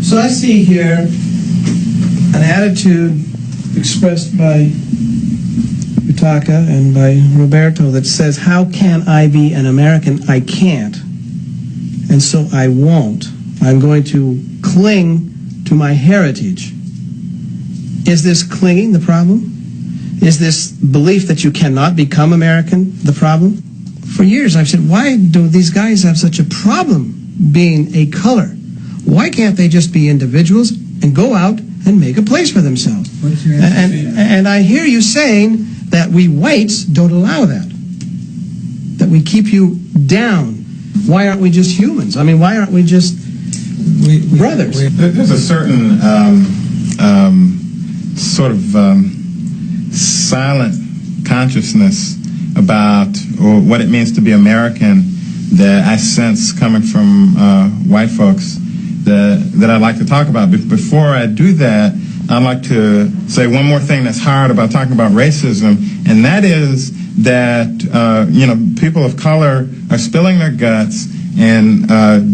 So I see here an attitude expressed by Utaka and by Roberto that says, how can I be an American? I can't. And so I won't. I'm going to cling to my heritage. Is this clinging the problem? Is this belief that you cannot become American the problem? For years I've said, why do these guys have such a problem being a color? Why can't they just be individuals and go out and make a place for themselves? And I hear you saying that we whites don't allow that, that we keep you down. Why aren't we just humans? I mean, why aren't we just brothers? There's a certain sort of silent consciousness about what it means to be American that I sense coming from white folks that I'd like to talk about. But before I do that, I'd like to say one more thing that's hard about talking about racism, and that is that people of color are spilling their guts and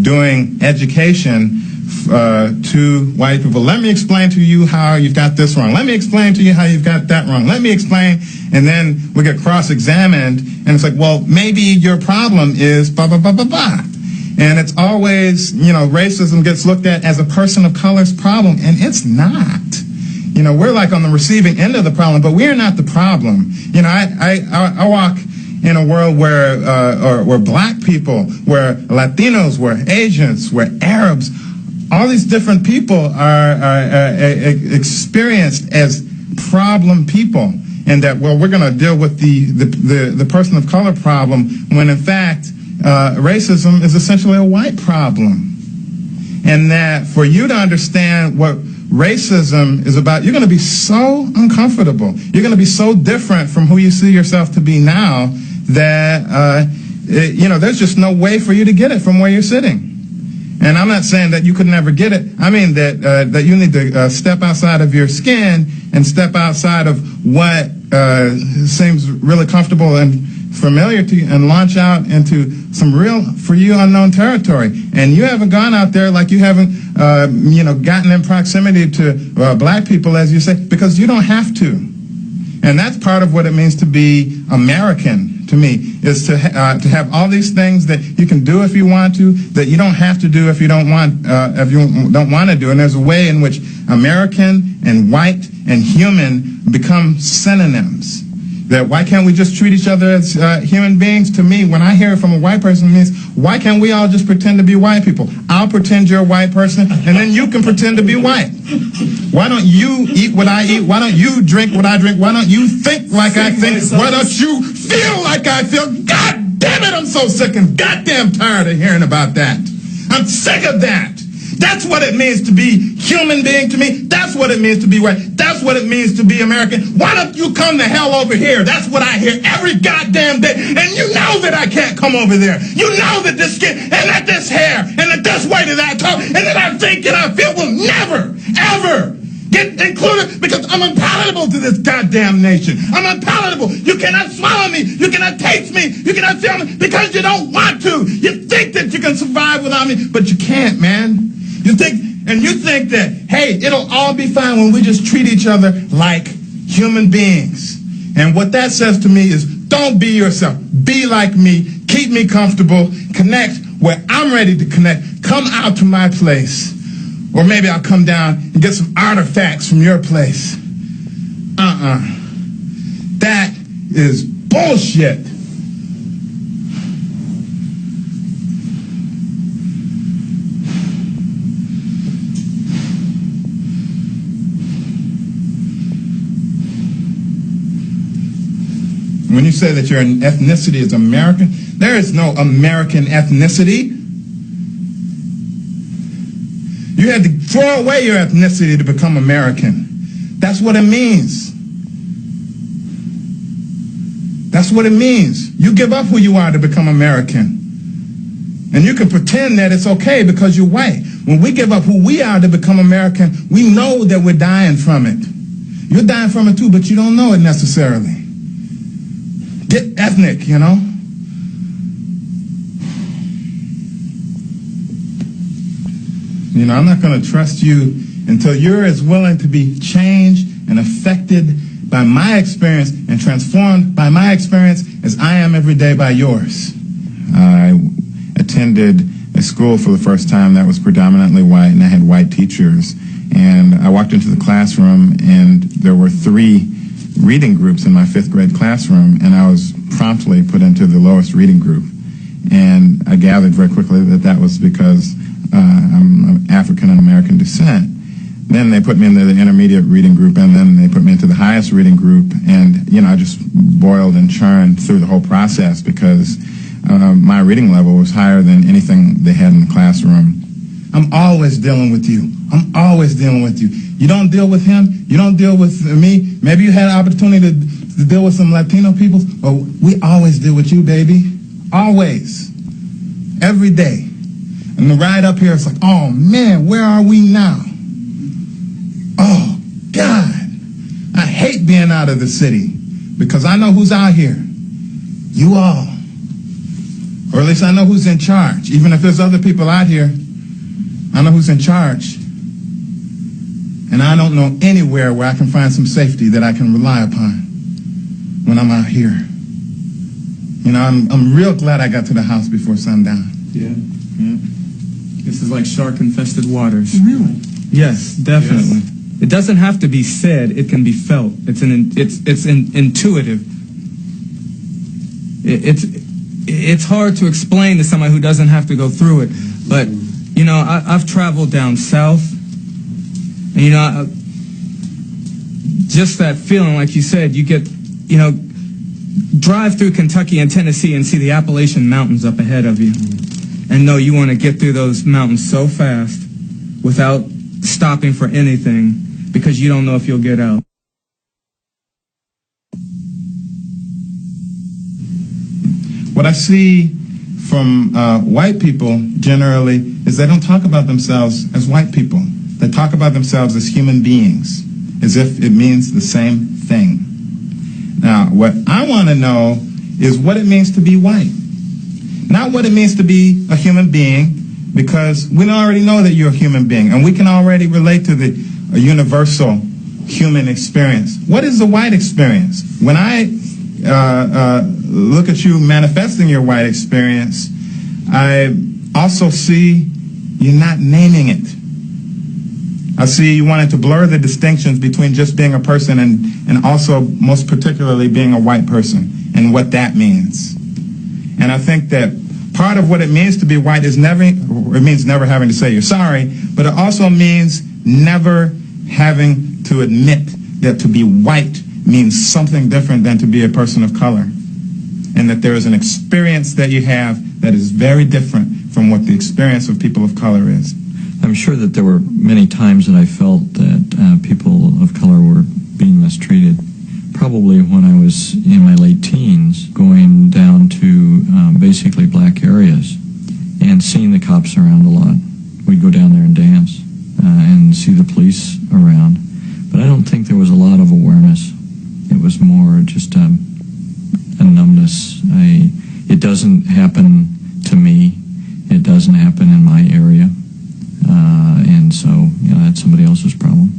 doing education to white people. Let me explain to you how you've got this wrong. Let me explain to you how you've got that wrong. Let me explain, and then we get cross-examined, and it's like, well, maybe your problem is blah, blah, blah, blah, blah. And it's always, racism gets looked at as a person of color's problem, and it's not. We're like on the receiving end of the problem, but we're not the problem. I walk in a world where black people, where Latinos, where Asians, where Arabs, all these different people are experienced as problem people, and that, well, we're going to deal with the person of color problem, when in fact racism is essentially a white problem. And that for you to understand what racism is about, you're going to be so uncomfortable. You're going to be so different from who you see yourself to be now that, there's just no way for you to get it from where you're sitting. And I'm not saying that you could never get it. I mean that you need to step outside of your skin and step outside of what seems really comfortable and familiar to you, and launch out into some real, for you, unknown territory. And you haven't gone out there like you haven't, gotten in proximity to black people, as you say, because you don't have to. And that's part of what it means to be American, to me, is to have all these things that you can do if you want to, that you don't have to do if you don't want to do. And there's a way in which American and white and human become synonyms. That why can't we just treat each other as human beings? To me, when I hear it from a white person, it means, why can't we all just pretend to be white people? I'll pretend you're a white person, and then you can pretend to be white. Why don't you eat what I eat? Why don't you drink what I drink? Why don't you think like I think? Why don't you feel like I feel? God damn it, I'm so sick and goddamn tired of hearing about that. I'm sick of that. That's what it means to be human being to me. That's what it means to be white. That's what it means to be American. Why don't you come the hell over here? That's what I hear every goddamn day. And you know that I can't come over there. You know that this skin, and that this hair, and that this way to that talk, and that I think and I feel will never, ever get included, because I'm unpalatable to this goddamn nation. I'm unpalatable. You cannot swallow me. You cannot taste me. You cannot feel me, because you don't want to. You think that you can survive without me, but you can't, man. You think that, hey, it'll all be fine when we just treat each other like human beings. And what that says to me is, don't be yourself. Be like me. Keep me comfortable. Connect where I'm ready to connect. Come out to my place. Or maybe I'll come down and get some artifacts from your place. That is bullshit. When you say that your ethnicity is American, there is no American ethnicity. You had to throw away your ethnicity to become American. That's what it means. That's what it means. You give up who you are to become American. And you can pretend that it's okay because you're white. When we give up who we are to become American, we know that we're dying from it. You're dying from it too, but you don't know it necessarily. Get ethnic, you know? You know, I'm not going to trust you until you're as willing to be changed and affected by my experience and transformed by my experience as I am every day by yours. I attended a school for the first time that was predominantly white, and I had white teachers. And I walked into the classroom, and there were 3 reading groups in my 5th grade classroom, and I was promptly put into the lowest reading group. And I gathered very quickly that that was because I'm of African and American descent. Then they put me into the intermediate reading group, and then they put me into the highest reading group. And, you know, I just boiled and churned through the whole process because my reading level was higher than anything they had in the classroom. I'm always dealing with you. I'm always dealing with you. You don't deal with him. You don't deal with me. Maybe you had an opportunity to deal with some Latino people. But we always deal with you, baby. Always. Every day. And the ride up here, it's like, oh, man, where are we now? Oh, God. I hate being out of the city because I know who's out here. You all. Or at least I know who's in charge. Even if there's other people out here, I know who's in charge. And I don't know anywhere where I can find some safety that I can rely upon when I'm out here. You know, I'm real glad I got to the house before sundown. Yeah. This is like shark-infested waters. Really? Yes, definitely. Yes. It doesn't have to be said. It can be felt. It's intuitive. It's hard to explain to somebody who doesn't have to go through it. But, you know, I've traveled down south. And, you know, just that feeling, like you said, you get, you know, drive through Kentucky and Tennessee and see the Appalachian Mountains up ahead of you. And know you want to get through those mountains so fast without stopping for anything because you don't know if you'll get out. What I see from white people generally is they don't talk about themselves as white people. They talk about themselves as human beings, as if it means the same thing. Now, what I want to know is what it means to be white. Not what it means to be a human being, because we already know that you're a human being, and we can already relate to the universal human experience. What is the white experience? When I look at you manifesting your white experience, I also see you not naming it. I see you wanting to blur the distinctions between just being a person and also most particularly being a white person and what that means. And I think that part of what it means to be white is it means never having to say you're sorry, but it also means never having to admit that to be white means something different than to be a person of color. And that there is an experience that you have that is very different from what the experience of people of color is. I'm sure that there were many times that I felt that people of color were being mistreated. Probably when I was in my late teens, going down to basically black areas and seeing the cops around a lot. We'd go down there and dance and see the police around. But I don't think there was a lot of awareness. It was more just a numbness. It doesn't happen to me. It doesn't happen in my area. And so, you know, that's somebody else's problem.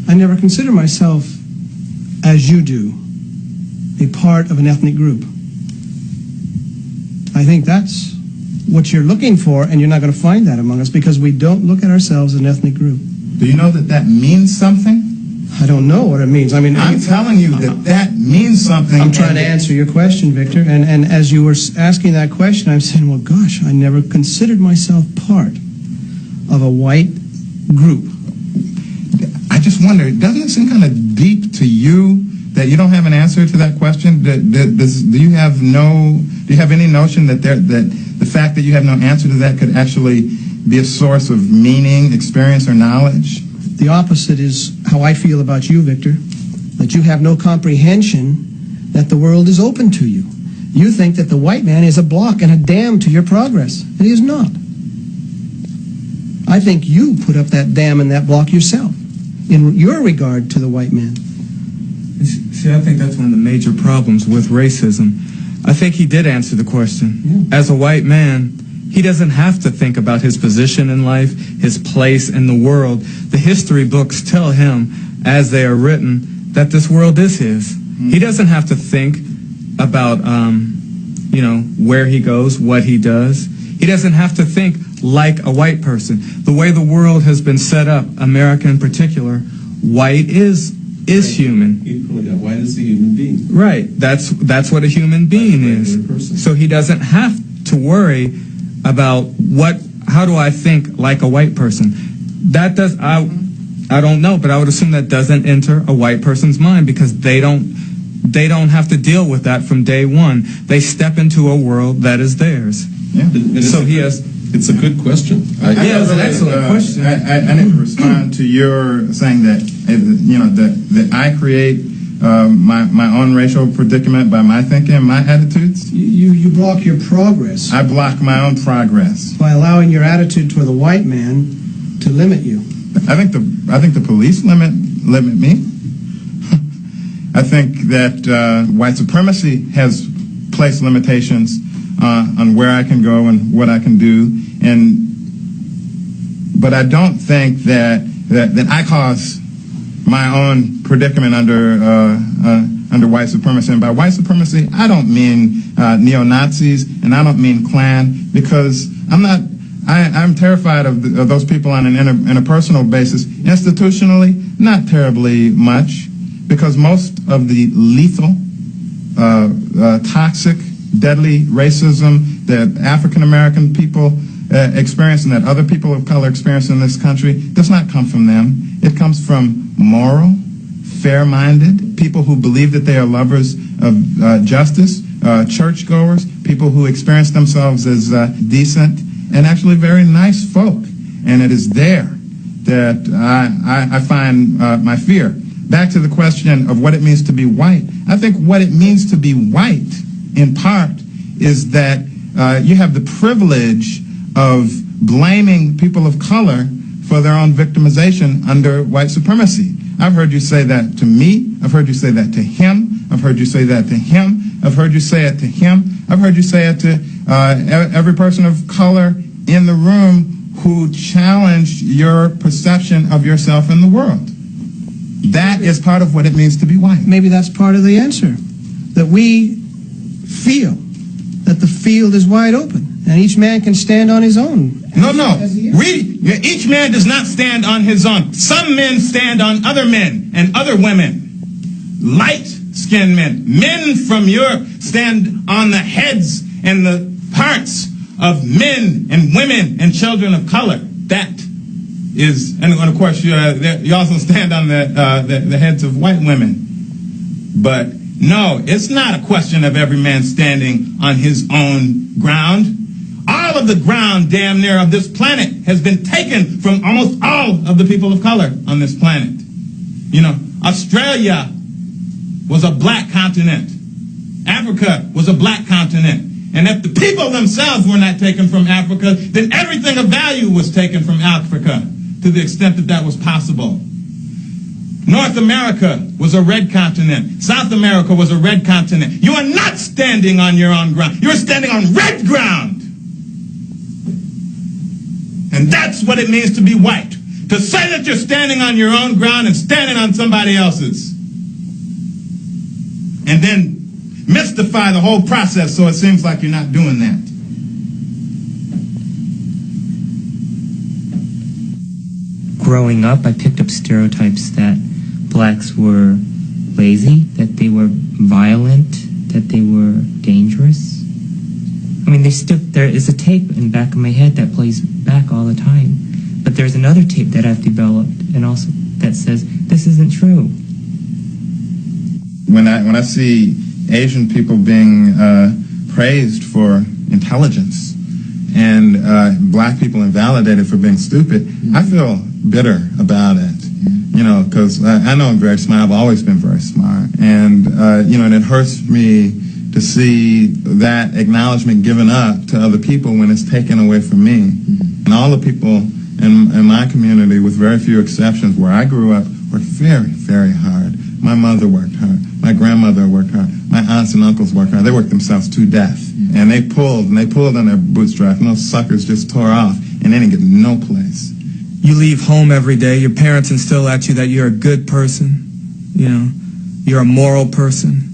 I never consider myself, as you do, a part of an ethnic group. I think that's what you're looking for, and you're not going to find that among us because we don't look at ourselves as an ethnic group. Do you know that that means something? I don't know what it means. I mean, I'm telling you that means something. I'm trying to answer your question, Victor, and as you were asking that question, I'm saying, well, gosh, I never considered myself part of a white group. I just wonder, doesn't it seem kind of deep to you that you don't have an answer to that question? Do you have any notion that the fact that you have no answer to that could actually be a source of meaning, experience, or knowledge? The opposite is how I feel about you, Victor, that you have no comprehension that the world is open to you. You think that the white man is a block and a dam to your progress, and he is not. I think you put up that dam and that block yourself in your regard to the white man. See, I think that's one of the major problems with racism. I think he did answer the question. Yeah. As a white man, He doesn't have to think about his position in life, his place in the world. The history books tell him, as they are written, that this world is his. He doesn't have to think about, where he goes, what he does. He doesn't have to think like a white person. The way the world has been set up, America in particular, white is human. White is a human being. Right. That's what a human being is. Person. So he doesn't have to worry about how do I think like a white person. That does I don't know, but I would assume that doesn't enter a white person's mind because they don't have to deal with that from day one. They step into a world that is theirs. Yeah. It's a good question. It's an excellent question. I need to respond to your saying that that I create my own racial predicament by my thinking, my attitudes. You block your progress I block my own progress. by allowing your attitude toward the white man to limit you. I think the police limit me. I think that white supremacy has placed limitations on where I can go and what I can do, but I don't think that I cause my own predicament under white supremacy. And by white supremacy, I don't mean neo-Nazis, and I don't mean Klan, because I'm terrified of those people on an interpersonal basis. Institutionally, not terribly much, because most of the lethal, toxic, deadly racism that African American people experience and that other people of color experience in this country does not come from them. It comes from moral, fair-minded people who believe that they are lovers of justice, churchgoers, people who experience themselves as decent and actually very nice folk. And it is there that I find my fear. Back to the question of what it means to be white. I think what it means to be white, in part, is that you have the privilege of blaming people of color for their own victimization under white supremacy. I've heard you say that to me. I've heard you say that to him. I've heard you say that to him. I've heard you say it to him. I've heard you say it to every person of color in the room who challenged your perception of yourself in the world. That is part of what it means to be white. Maybe that's part of the answer, that we feel that the field is wide open and each man can stand on his own. No. Each man does not stand on his own. Some men stand on other men and other women. Light-skinned men. Men from Europe stand on the heads and the parts of men and women and children of color. That is, and of course, you also stand on the heads of white women. But no, it's not a question of every man standing on his own ground. All of the ground, damn near, of this planet has been taken from almost all of the people of color on this planet. Australia was a black continent. Africa was a black continent. And if the people themselves were not taken from Africa, then everything of value was taken from Africa to the extent that that was possible. North America was a red continent. South America was a red continent. You are not standing on your own ground. You're standing on red ground. And that's what it means to be white. To say that you're standing on your own ground and standing on somebody else's. And then mystify the whole process so it seems like you're not doing that. Growing up, I picked up stereotypes that blacks were lazy, that they were violent, that they were dangerous. I mean, there is a tape in the back of my head that plays back all the time. But there's another tape that I've developed and also that says, this isn't true. When I see Asian people being praised for intelligence and black people invalidated for being stupid, I feel bitter about it. Because I know I'm very smart. I've always been very smart. And, and it hurts me to see that acknowledgement given up to other people when it's taken away from me. And all the people in my community, with very few exceptions, where I grew up, worked very, very hard. My mother worked hard. My My grandmother worked hard. My aunts and uncles worked hard. They worked themselves to death. And they pulled on their bootstraps, and those suckers just tore off, and they didn't get no place. You leave home every day. Your parents instill at you that you're a good person. You know, you're a moral person.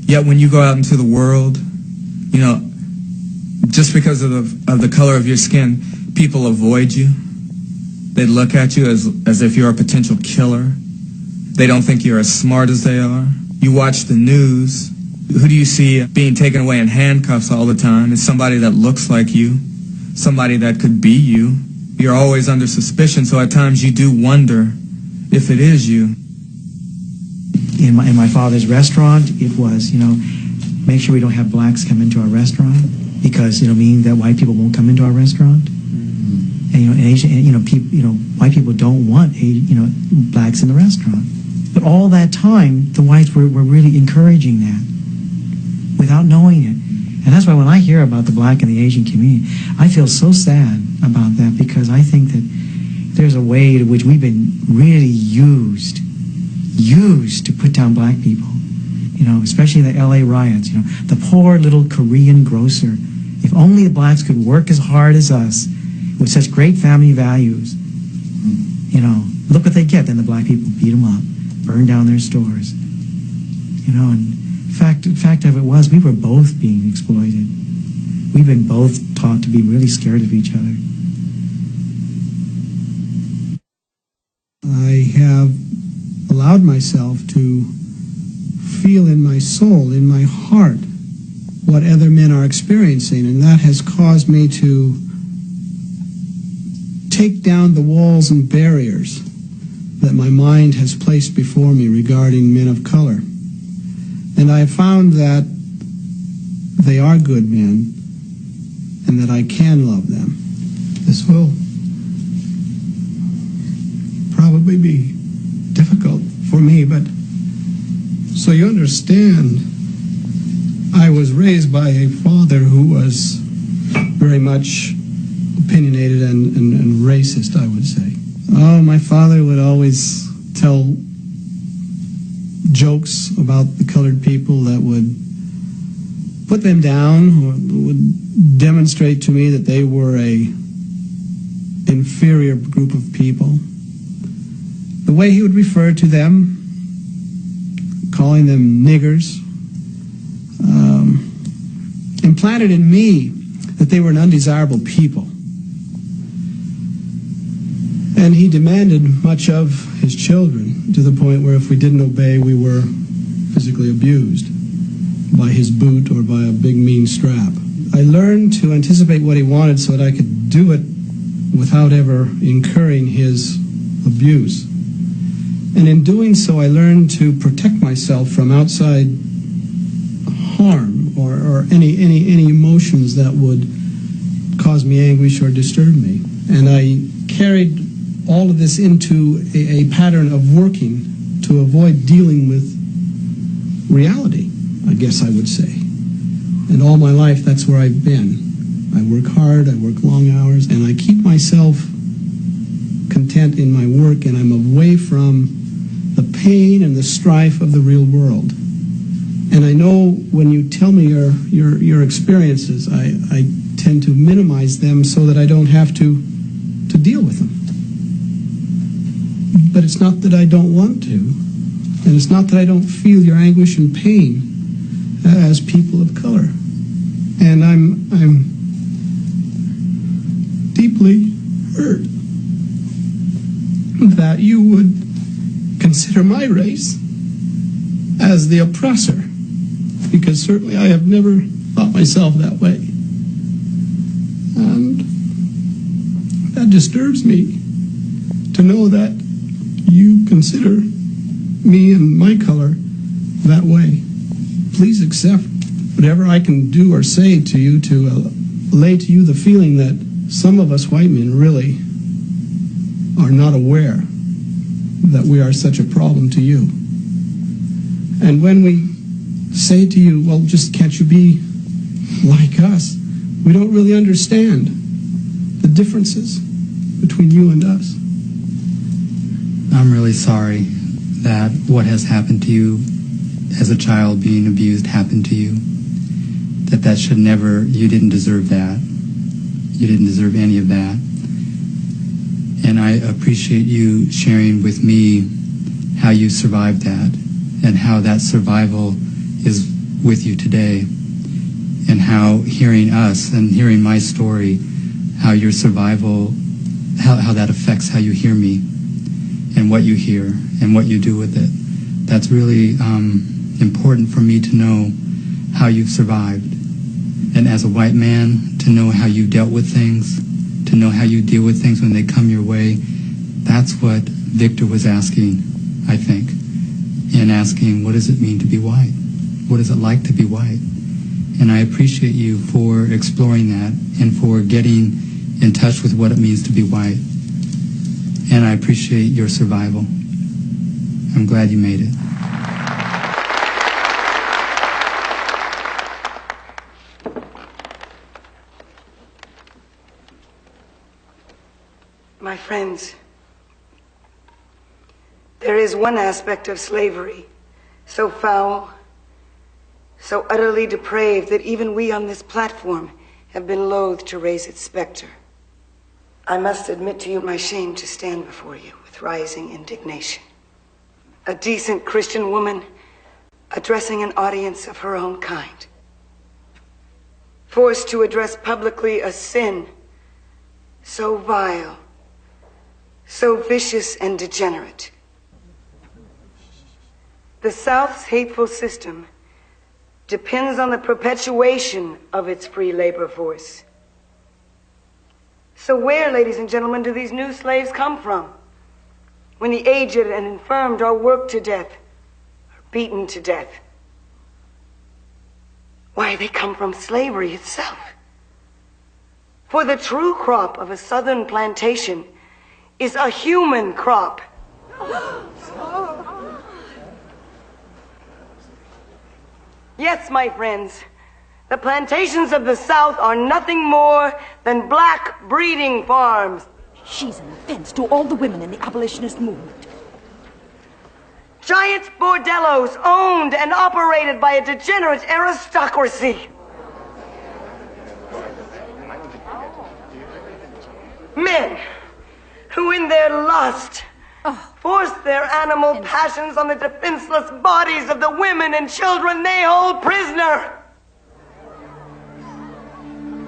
Yet when you go out into the world, you know, just because of the color of your skin, people avoid you. They look at you as if you're a potential killer. They don't think you're as smart as they are. You watch the news. Who do you see being taken away in handcuffs all the time? It's somebody that looks like you, somebody that could be you. You're always under suspicion, so at times you do wonder if it is you. In my father's restaurant, it was, you know, make sure we don't have blacks come into our restaurant because it'll mean that white people won't come into our restaurant. And you know, and Asian, and, white people don't want blacks in the restaurant. But all that time, the whites were really encouraging that without knowing it. And that's why when I hear about the black and the Asian community, I feel so sad about that because I think that there's a way to which we've been really used to put down black people. You know, especially the LA riots, you know, the poor little Korean grocer. If only the blacks could work as hard as us with such great family values, you know, look what they get. Then the black people beat them up, burn down their stores. You know, and fact of it was, we were both being exploited. We've been both taught to be really scared of each other. I have allowed myself to feel in my soul, in my heart, what other men are experiencing, and that has caused me to take down the walls and barriers that my mind has placed before me regarding men of color. And I have found that they are good men and that I can love them. This will probably be difficult for me, but so you understand, I was raised by a father who was very much opinionated and racist, I would say. Oh, my father would always tell jokes about the colored people that would put them down, or would demonstrate to me that they were a inferior group of people. The way he would refer to them, calling them niggers, implanted in me that they were an undesirable people. And he demanded much of his children, to the point where if we didn't obey, we were physically abused by his boot or by a big mean strap. I learned to anticipate what he wanted so that I could do it without ever incurring his abuse. And in doing so, I learned to protect myself from outside harm or any emotions that would cause me anguish or disturb me. And I carried all of this into a pattern of working to avoid dealing with reality, I guess I would say. And all my life, that's where I've been. I work hard, I work long hours, and I keep myself content in my work, and I'm away from the pain and the strife of the real world. And I know when you tell me your experiences, I tend to minimize them so that I don't have to deal with them. But it's not that I don't want to, and it's not that I don't feel your anguish and pain as people of color. And I'm deeply hurt that you would consider my race as the oppressor, because certainly I have never thought myself that way. And that disturbs me to know that you consider me and my color that way. Please accept whatever I can do or say to you to lay to you the feeling that some of us white men really are not aware that we are such a problem to you. And when we say to you, well, just can't you be like us, we don't really understand the differences between you and us. I'm really sorry that what has happened to you as a child being abused happened to you, that should never, you didn't deserve that. You didn't deserve any of that. And I appreciate you sharing with me how you survived that and how that survival is with you today, and how hearing us and hearing my story, how your survival, how that affects how you hear me and what you hear and what you do with it. That's really important for me to know how you've survived. And as a white man, to know how you dealt with things, to know how you deal with things when they come your way. That's what Victor was asking, I think, and asking, what does it mean to be white? What is it like to be white? And I appreciate you for exploring that and for getting in touch with what it means to be white. And I appreciate your survival. I'm glad you made it. My friends, there is one aspect of slavery so foul, so utterly depraved that even we on this platform have been loath to raise its specter. I must admit to you my shame to stand before you with rising indignation. A decent Christian woman addressing an audience of her own kind, forced to address publicly a sin so vile, so vicious and degenerate. The South's hateful system depends on the perpetuation of its free labor force. So where, ladies and gentlemen, do these new slaves come from? When the aged and infirmed are worked to death, or beaten to death? Why, they come from slavery itself. For the true crop of a southern plantation is a human crop. Yes, my friends, the plantations of the South are nothing more than black breeding farms. She's an offense to all the women in the abolitionist movement. Giant bordellos owned and operated by a degenerate aristocracy. Men who in their lust force their animal passions on the defenseless bodies of the women and children they hold prisoner.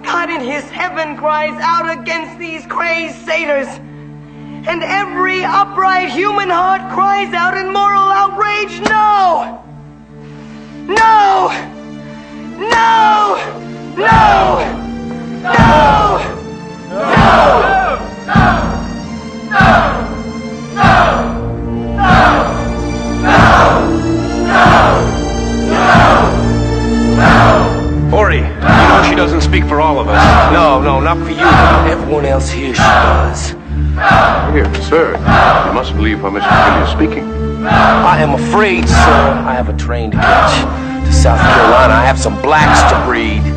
God in his heaven cries out against these crazed satyrs, and every upright human heart cries out in moral outrage, no! No! No! No! No! Ori, you know she doesn't speak for all of us. No, not for you. Everyone else here she does. Here, sir, you must believe how Mr. Kelly is speaking. I am afraid, sir, I have a train to catch to South Carolina. I have some blacks to breed.